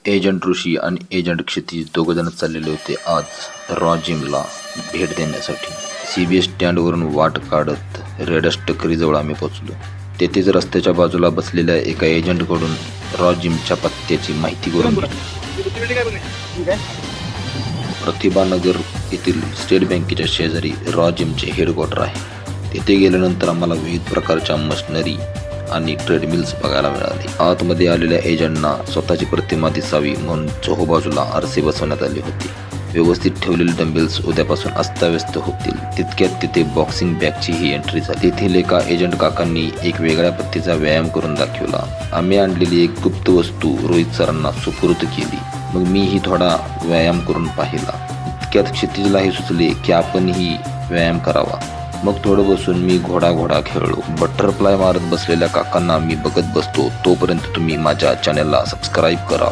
Agent ऋषी आणि agent क्षितिज दोघंजण चाललेले होते आज रॉ जिमला भेट देण्यासाठी. CBS स्टँडवरून वाट काढत रेडस टकरीजवळ आम्ही पोचलो. तेथेच रस्त्याच्या बाजूला बसलेल्या एका एजंटकडून रॉ जिमच्या पत्त्याची माहिती करून घेतली. प्रतिभानगर येथील स्टेट बँकेच्या शेजारी रॉ जिमचे हेडक्वार्टर आहे. तेथे गेल्यानंतर आम्हाला विविध प्रकारच्या मशिनरी आणि ट्रेडमिल्स बघायला मिळाले. आतमध्ये आलेल्या एजंटना स्वतःची प्रतिमा दिसावी म्हणून चोहोबाजूला आरसे बसवण्यात आले होते. व्यवस्थित ठेवलेले डंबेल्स उद्यापासून अस्ताव्यस्त होतील. तितक्यात तिथे बॉक्सिंग बॅगची ही एंट्री झाली. तेथील एका एजंट काकांनी एक वेगळ्या पद्धतीचा व्यायाम करून दाखवला. आम्ही आणलेली एक गुप्त वस्तू रोहित सरांना सुपूर्द केली. मग मीही थोडा व्यायाम करून पाहिला. इतक्यात क्षितिजला हे सुचले की आपणही व्यायाम करावा. मग थोडं बसून मी घोडा खेळलो. बटरफ्लाय मारत बसलेल्या काकांना मी बघत बसतो. तोपर्यंत तुम्ही माझ्या चॅनलला सबस्क्राईब करा.